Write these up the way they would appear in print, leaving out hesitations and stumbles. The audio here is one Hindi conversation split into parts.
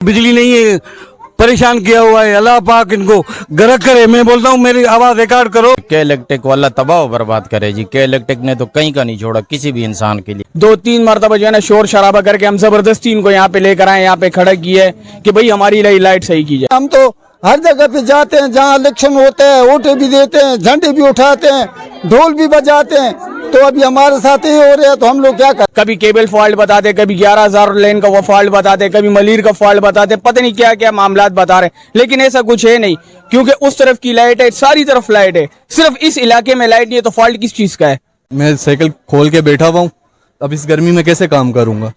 बिजली नहीं है, परेशान किया हुआ है। अल्लाह पाक इनको गरक करे। मैं बोलता हूँ मेरी आवाज रिकॉर्ड करो। के इलेक्ट्रिक वाला तबाह बर्बाद करे जी। के इलेक्ट्रिक ने तो कहीं का नहीं छोड़ा किसी भी इंसान के लिए। 2-3 मरतबा जो है ना शोर शराबा करके हम जबरदस्ती इनको यहाँ पे लेकर आए, यहाँ पे खड़ा किया है कि भाई हमारी लाइट सही की जाए। हम तो हर जगह पे जाते हैं, जहाँ इलेक्शन होते हैं वोटे भी देते हैं, झंडे भी उठाते हैं, ढोल भी बजाते हैं। तो अभी हमारे साथ ही हो रहा है, तो हम लोग क्या करें। कभी केबल फॉल्ट बताते, कभी 11,000 लेन का वो फॉल्ट बताते, कभी मलीर का फॉल्ट बताते, पता नहीं क्या क्या मामलात बता रहे, लेकिन ऐसा कुछ है नहीं। क्योंकि उस तरफ की लाइट है, सारी तरफ लाइट है, सिर्फ इस इलाके में लाइट नहीं है। तो फॉल्ट किस चीज का है? मैं साइकिल खोल के बैठा हुआ हूँ, अब इस गर्मी में कैसे काम करूँगा।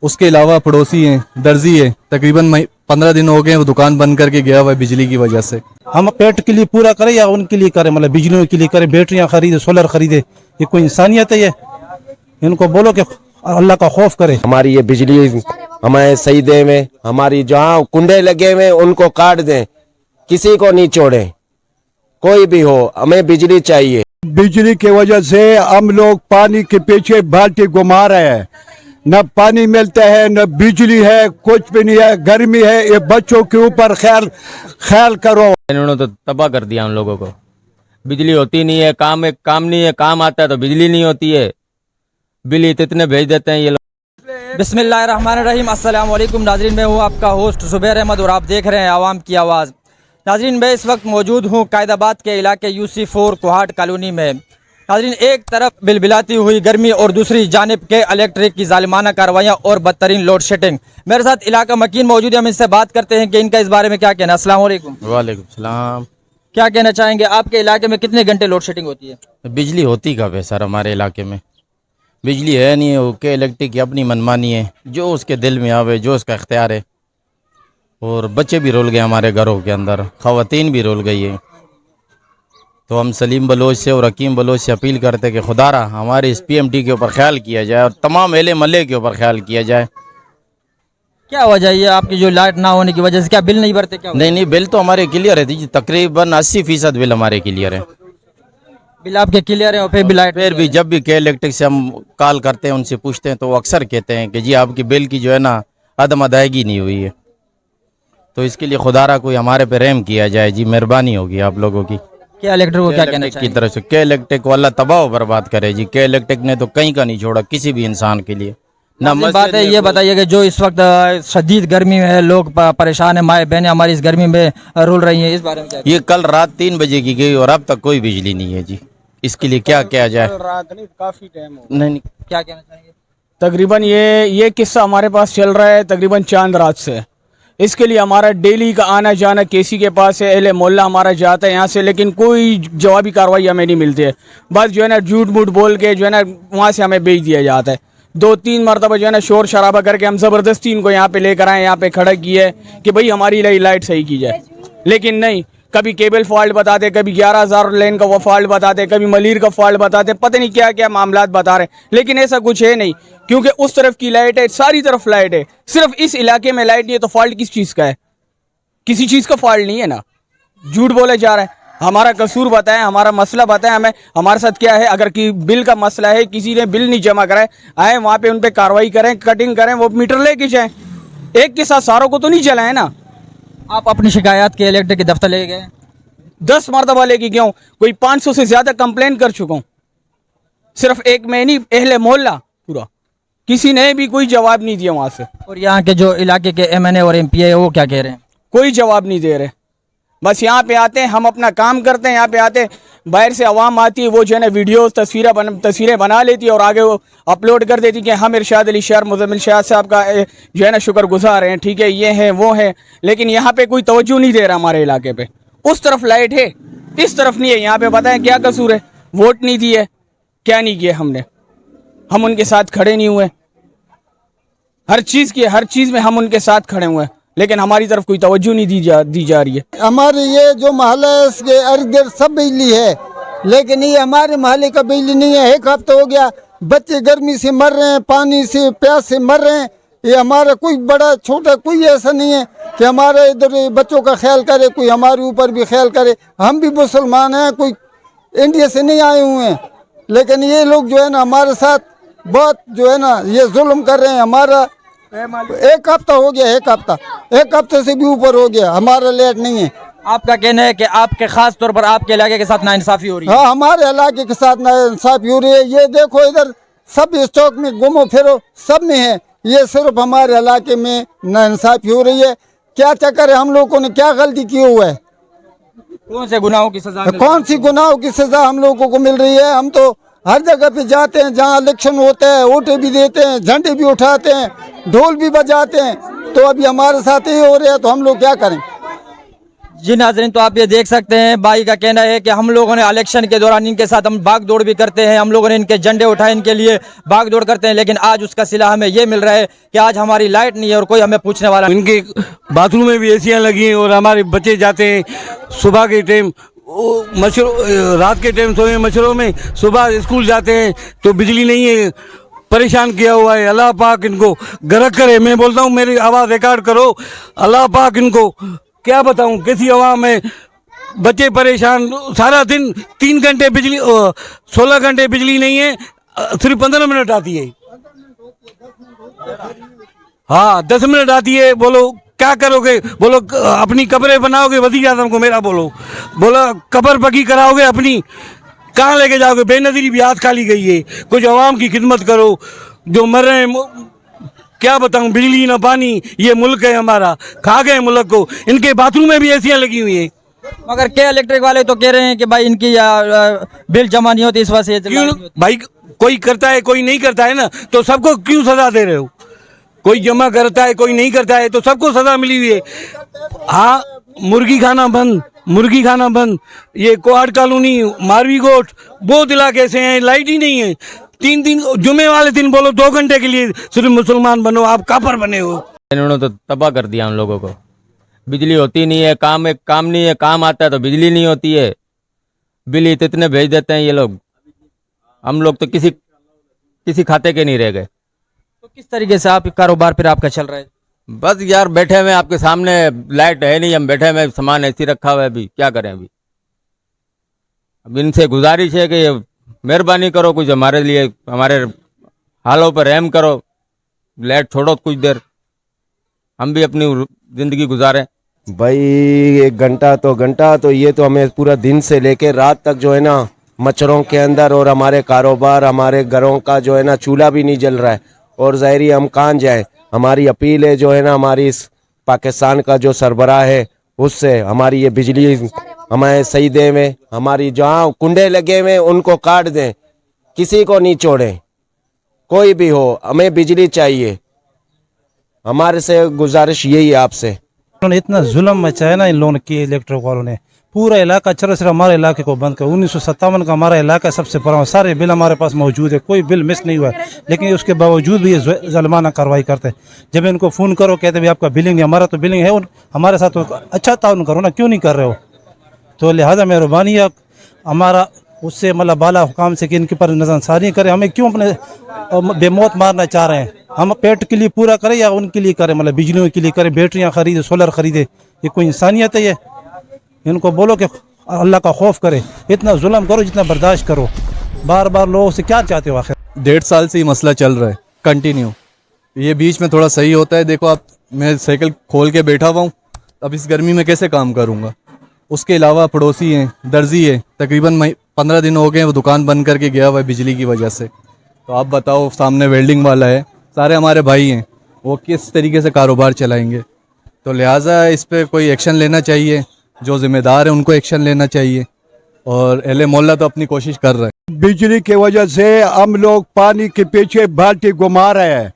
उसके अलावा पड़ोसी हैं, दर्जी है, तकरीबन 15 दिन हो गए वो दुकान बंद करके गया हुआ है बिजली की वजह से। हम पेट के लिए पूरा करें या उनके लिए करें, मतलब बिजलियों के लिए करें, बैटरियां खरीदे, सोलर खरीदे। ये कोई इंसानियत है? ये इनको बोलो कि अल्लाह का खौफ करे। हमारी ये बिजली हमें सही दे में, हमारी जहाँ कुंडे लगे हुए उनको काट दें, किसी को नहीं छोड़े, कोई भी हो, हमें बिजली चाहिए। बिजली की वजह से हम लोग पानी के पीछे बाल्टी घुमा रहे हैं। न पानी मिलता है, न बिजली है, कुछ भी नहीं है। गर्मी है, ये बच्चों के ऊपर ख्याल करो। इन्होंने तो तबाह कर दिया हम लोगों को। बिजली होती नहीं है, काम नहीं है, काम आता है तो बिजली नहीं होती है। बिल इतने भेज देते हैं ये लोग। बिस्मिल्लाहिर्रहमानिर्रहीम। अस्सलाम वालेकुम नाजरीन, मैं हूँ आपका होस्ट जुबैर अहमद और आप देख रहे हैं आवाम की आवाज़। नाजरीन, मैं इस वक्त मौजूद हूँ कायदाबाद के इलाके UC4 कोहाट कॉलोनी में। नाजरीन, एक तरफ बिलबिलाती हुई गर्मी और दूसरी जानिब के इलेक्ट्रिक की जालिमाना कार्रवाइयाँ और बदतरीन लोड शेडिंग। मेरे साथ इलाका मकीन मौजूद है, हम इससे बात करते हैं कि इनका इस बारे में क्या कहना है। अस्सलाम वालेकुम। वालेकुम सलाम। क्या कहना चाहेंगे, आपके इलाके में कितने घंटे लोड शेडिंग होती है? बिजली होती कब है सर? हमारे इलाके में बिजली है नहीं है। ओके इलेक्ट्रिक की अपनी मनमानी है, जो उसके दिल में आवे, जो उसका इख्तियार है। और बच्चे भी रुल गए हमारे घरों के अंदर, ख़वातीन भी रुल गई है। तो हम सलीम बलोच से और हकीम बलोच से अपील करते हैं कि खुदारा हमारे इस PMT के ऊपर ख्याल किया जाए और तमाम अहले महल्ले के ऊपर ख्याल किया जाए। क्या वजह है आपकी जो लाइट ना होने की वजह से? क्या बिल नहीं भरते क्या? नहीं, बिल तो हमारे क्लियर है जी, तकरीबन 80% बिल हमारे क्लियर है। बिल आपके क्लियर है और फिर भी लाइट? फिर भी जब भी के इलेक्ट्रिक से हम कॉल करते हैं, उनसे पूछते हैं, तो वो अक्सर कहते हैं कि जी आपकी बिल की जो है ना अदम अदायगी नहीं हुई है। तो इसके लिए खुदारा कोई हमारे पे रहम किया जाए जी, मेहरबानी होगी आप लोगों की। क्या इलेक्ट्रिक को क्या कहना की तरफ से के इलेक्ट्रिक वाला तबाह बर्बाद करे जी। के इलेक्ट्रिक ने तो कहीं का नहीं छोड़ा किसी भी इंसान के लिए। ना बात है, ये बताइए कि जो इस वक्त शदीद गर्मी में है, लोग परेशान है, माए बहनें हमारी इस गर्मी में रुल रही हैं, इस बारे में क्या? ये कल रात 3 बजे की गई और अब तक कोई बिजली नहीं है जी। इसके लिए क्या किया जाए? रात नहीं, काफी टाइम हो। नहीं, क्या कहना चाहेंगे? तकरीबन ये किस्सा हमारे पास चल रहा है तकरीबन चांद रात से। इसके लिए हमारा डेली का आना जाना KC के पास है, अहले मोहल्ला हमारा जाता है यहाँ से, लेकिन कोई जवाबी कार्रवाई हमें नहीं मिलती है। बस जो है ना झूठ मूठ बोल के जो है ना वहाँ से हमें भेज दिया जाता है। 2-3 मरतबा जो है ना शोर शराबा करके हम ज़बरदस्ती इनको यहाँ पे लेकर आए, यहाँ पे खड़ा किया है कि भाई हमारी लाइट सही की जाए, लेकिन नहीं। कभी केबल फॉल्ट बताते, कभी 11,000 लेन का वो फॉल्ट बताते, कभी मलीर का फॉल्ट बताते, पता नहीं क्या क्या मामलात बता रहे, लेकिन ऐसा कुछ है नहीं। क्योंकि उस तरफ की लाइट है, सारी तरफ लाइट है, सिर्फ इस इलाके में लाइट नहीं है। तो फॉल्ट किस चीज़ का है? किसी चीज़ का फॉल्ट नहीं है ना, झूठ बोले जा रहे हैं। हमारा कसूर बताएं, हमारा मसला बताएं हमें, हमारे साथ क्या है। अगर कि बिल का मसला है, किसी ने बिल नहीं जमा कराए, आए वहाँ पे उन पर कार्रवाई करें, कटिंग करें, वो मीटर लेके जाएं। एक के साथ सारों को तो नहीं जलाए ना। आप अपनी शिकायत के इलेक्ट्रिक के दफ्तर ले गए? 10 मरतबा लेके गया हूँ, कोई 500 से ज़्यादा कंप्लेन कर चुका हूँ। सिर्फ एक में नहीं, अहले मोहल्ला पूरा, किसी ने भी कोई जवाब नहीं दिया वहाँ से। और यहाँ के जो इलाके के MNA और MP है वो क्या कह रहे हैं? कोई जवाब नहीं दे रहे। बस यहाँ पे आते हैं, हम अपना काम करते हैं, यहाँ पे आते हैं, बाहर से आवाम आती है, वो जो है ना वीडियो तस्वीरें बना लेती है और आगे वो अपलोड कर देती कि हम इरशाद अली शाह मुज़म्मिल शाह साहब का जो है ना शुक्रगुजार हैं, ठीक है, ये है वो है। लेकिन यहाँ पे कोई तवज्जो नहीं दे रहा हमारे इलाके पे। उस तरफ लाइट है, इस तरफ नहीं है। यहाँ पे बताएं क्या कसूर है? वोट नहीं दिए, क्या नहीं किया हमने? हम उनके साथ खड़े नहीं हुए, हर चीज़ में हम उनके साथ खड़े हुए हैं, लेकिन हमारी तरफ कोई तवज्जो नहीं दी जा रही है। हमारे ये जो मोहल्ला है इसके इर्द गिर्द सब बिजली है, लेकिन ये हमारे मोहल्ले का बिजली नहीं है। 1 हफ्ता हो गया, बच्चे गर्मी से मर रहे हैं, पानी से प्यास से मर रहे हैं। ये हमारा कोई बड़ा छोटा कोई ऐसा नहीं है कि हमारे इधर बच्चों का ख्याल करे, कोई हमारे ऊपर भी ख्याल करे। हम भी मुसलमान हैं, कोई इंडिया से नहीं आए हुए हैं, लेकिन ये लोग जो है ना हमारे साथ बहुत जो है ना ये जुल्म कर रहे हैं। हमारा एक हफ्ता हो गया, एक हफ्ते से भी ऊपर हो गया, हमारा लेट नहीं है। आपका कहना है कि आपके खास तौर पर आपके इलाके के साथ नाइंसाफी हो रही है। हाँ, हमारे इलाके के साथ नाइंसाफी हो रही है। ये देखो इधर सब इस चौक में घूमो फिरो सब में है, ये सिर्फ हमारे इलाके में नाइंसाफी हो रही है। क्या चक्कर है, हम लोगों ने क्या गलती की हुआ है? कौन से गुनाहों की सजा कौन सी गुनाहों की सजा हम लोगों को मिल रही है? हम तो हर जगह पे जाते हैं, जहाँ इलेक्शन होता है वोटें भी देते हैं, झंडे भी उठाते हैं, ढोल भी बजाते हैं, तो अभी हमारे साथ ही हो रहा है, तो हम लोग क्या करें? जी नाज़रीन, तो आप ये देख सकते हैं भाई का कहना है कि हम लोगों ने इलेक्शन के दौरान इनके साथ हम भाग दौड़ भी करते हैं, हम लोगों ने इनके झंडे उठाए, इनके लिए भाग दौड़ करते हैं, लेकिन आज उसका सिला हमें ये मिल रहा है कि आज हमारी लाइट नहीं है और कोई हमें पूछने वाला नहीं। इनके बाथरूम में भी एसियाँ लगी हैं और हमारे बच्चे जाते हैं सुबह के टाइम, रात के टाइम सोए मच्छरों में, सुबह स्कूल जाते हैं तो बिजली नहीं है, परेशान किया हुआ है। अल्लाह पाक इनको गरक करे। मैं बोलता हूँ मेरी आवाज़ रिकॉर्ड करो, अल्लाह पाक इनको क्या बताऊँ कैसी हवा में बच्चे परेशान, सारा दिन 3 घंटे बिजली 16 घंटे बिजली नहीं है, सिर्फ 15 मिनट आती है। हाँ 10 मिनट आती है। बोलो क्या करोगे? बोलो अपनी कब्रें बनाओगे वजीर आजम को मेरा बोलो कब्र पकी कराओगे अपनी, कहाँ लेके जाओगे? बेनजीरी भी हाथ खाली गई है। कुछ अवाम की खिदमत करो जो मर रहे हैं। क्या बताऊं, बिजली ना पानी, ये मुल्क है हमारा, खा गए मुल्क को। इनके बाथरूम में भी एसियाँ लगी हुई हैं। मगर के इलेक्ट्रिक वाले तो कह रहे हैं कि भाई इनकी बिल जमा नहीं होती, इस वजह से क्यों भाई? कोई करता है कोई नहीं करता है ना, तो सबको क्यों सजा दे रहे हो? कोई जमा करता है कोई नहीं करता है, तो सबको सजा मिली हुई है। हाँ, मुर्गी खाना बंद, ये कोहाट कॉलोनी, मारवी गोट, बहुत इलाके ऐसे हैं लाइट ही नहीं है। 3 दिन जुमे वाले दिन बोलो 2 घंटे के लिए सिर्फ मुसलमान बनो, आप काफर बने हो। इन्होंने तो तबाह कर दिया हम लोगों को। बिजली होती नहीं है, काम नहीं है, काम आता है तो बिजली नहीं होती है। बिल इतने भेज देते हैं ये लोग, हम लोग तो किसी खाते के नहीं रह गए। तो किस तरीके से आप कारोबार फिर आपका चल रहा है? बस यार बैठे हुए आपके सामने, लाइट है नहीं, हम बैठे हुए, सामान ऐसी रखा हुआ है, अभी क्या करें? अब इनसे गुजारिश है कि मेहरबानी करो, कुछ हमारे लिए, हमारे हालों पर रहम करो, लाइट छोड़ो कुछ देर, हम भी अपनी जिंदगी गुजारें। भाई 1 घंटा तो ये तो हमें पूरा दिन से लेके रात तक जो है ना मच्छरों के अंदर, और हमारे कारोबार, हमारे घरों का जो है ना चूल्हा भी नहीं जल रहा है, और ज़ाहिरी हम कहाँ जाए। हमारी अपील है जो है ना हमारी इस पाकिस्तान का जो सरबराह है उससे, हमारी ये बिजली हमें सही दे में, हमारी जहाँ कुंडे लगे हुए उनको काट दें, किसी को नहीं छोड़ें, कोई भी हो, हमें बिजली चाहिए। हमारे से गुजारिश यही है आपसे। उन्होंने इतना जुल्म मचाया ना इन लोगों ने किए, इलेक्ट्रिक वालों ने पूरा इलाका चलो सिर्फ हमारे इलाके को बंद कर। 1957 का हमारा इलाका सबसे पुराना, सारे बिल हमारे पास मौजूद है, कोई बिल मिस नहीं हुआ है, लेकिन उसके बावजूद भी ये ज़ुल्माना कार्रवाई करते हैं। जब इनको फ़ोन करो कहते भाई आपका बिलिंग नहीं, हमारा तो बिलिंग है, हमारे साथ तो अच्छा ताउन करो ना, क्यों नहीं कर रहे हो? तो लिहाजा मेहरबानी है हमारा उससे मतलब बाला हुकाम से कि इनके पर नज़रसानी करें। हमें क्यों अपने बेमौत मारना चाह रहे हैं? हम पेट के लिए पूरा करें या उनके लिए करें, मतलब बिजलियों के लिए करें, बैटरियाँ खरीदे, सोलर खरीदे, ये कोई इंसानियत है? ये इनको बोलो कि अल्लाह का खौफ करे, इतना जुल्म करो जितना बर्दाश्त करो। बार बार लोगों से क्या चाहते हो आखिर? 1.5 साल से ये मसला चल रहा है कंटिन्यू। ये बीच में थोड़ा सही होता है। देखो आप, मैं साइकिल खोल के बैठा हुआ हूँ, अब इस गर्मी में कैसे काम करूँगा? उसके अलावा पड़ोसी हैं, दर्जी है, तकरीबन 15 दिन हो गए वो दुकान बंद करके गया हुआ है बिजली की वजह से। तो आप बताओ, सामने वेल्डिंग वाला है, सारे हमारे भाई हैं, वो किस तरीके से कारोबार चलाएंगे? तो लिहाजा इस पर कोई एक्शन लेना चाहिए, जो जिम्मेदार है उनको एक्शन लेना चाहिए, और अहले मोहल्ला तो अपनी कोशिश कर रहे हैं। बिजली की वजह से हम लोग पानी के पीछे बाल्टी घुमा रहे हैं,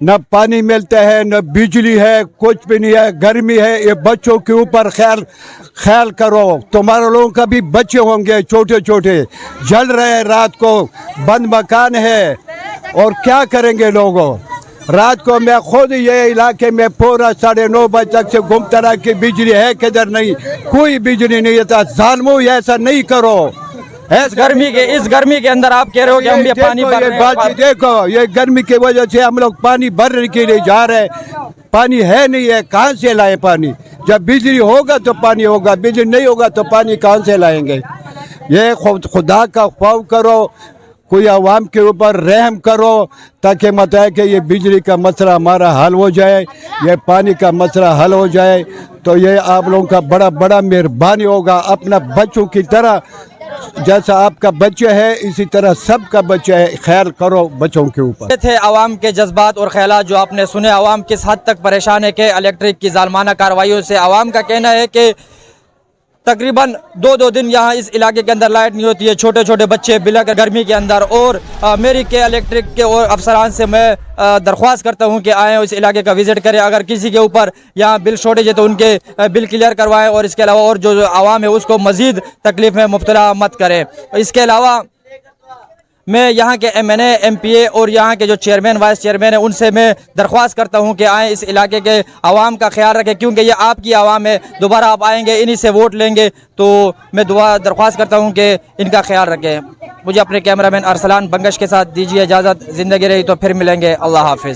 न पानी मिलता है न बिजली है, कुछ भी नहीं है, गर्मी है। ये बच्चों के ऊपर ख्याल करो, तुम्हारे लोगों का भी बच्चे होंगे छोटे छोटे, जल रहे हैं रात को, बंद मकान है, और क्या करेंगे लोगों? रात को मैं खुद ये इलाके में पूरा 9:30 बजे तक से घूमता रहा कि बिजली है किधर, नहीं, कोई बिजली नहीं था। जालिमों ऐसा नहीं करो। इस गर्मी के अंदर आप कह रहे हो कि हम ये पानी भर रहे हैं। देखो ये गर्मी की वजह से हम लोग पानी भरने के लिए जा रहे हैं, पानी है नहीं है, कहाँ से लाए पानी? जब बिजली होगा तो पानी होगा, बिजली नहीं होगा तो पानी कहाँ से लाएंगे? ये खुदा का खौफ करो, कोई आवाम के ऊपर रहम करो ताकि मतलब कि ये बिजली का मसला हमारा हल हो जाए, ये पानी का मसला हल हो जाए। तो ये आप लोगों का बड़ा बड़ा मेहरबानी होगा। अपना बच्चों की तरह, जैसा आपका बच्चा है इसी तरह सबका बच्चा है, ख्याल करो बच्चों के ऊपर। ये थे आवाम के जज्बात और ख्यालात जो आपने सुने। आवाम किस हद तक परेशान है कि इलेक्ट्रिक की जालमाना कार्रवाइयों से। आवाम का कहना है कि तकरीबन 2-2 दिन यहाँ इस इलाके के अंदर लाइट नहीं होती है, छोटे छोटे बच्चे बिलक गर्मी के अंदर। और मेरी के इलेक्ट्रिक के और अफसरान से मैं दरख्वास्त करता हूँ कि आएँ इस इलाके का विज़िट करें। अगर किसी के ऊपर यहाँ बिल शॉर्टेज है तो उनके बिल क्लियर करवाएं, और इसके अलावा और जो आवाम है उसको मज़ीद तकलीफ़ में मुब्तला मत करें। इसके अलावा मैं यहाँ के MNA MPA और यहाँ के जो चेयरमैन वाइस चेयरमैन है उनसे मैं दरख्वास्त करता हूँ कि आएँ इस इलाके के आवाम का ख्याल रखें, क्योंकि ये आपकी आवाम है। दोबारा आप आएंगे, इन्हीं से वोट लेंगे, तो मैं दरख्वास्त करता हूँ कि इनका ख्याल रखें। मुझे अपने कैमरामैन अरसलान बंगश के साथ दीजिए इजाज़त। ज़िंदगी रही तो फिर मिलेंगे। अल्लाह हाफिज़।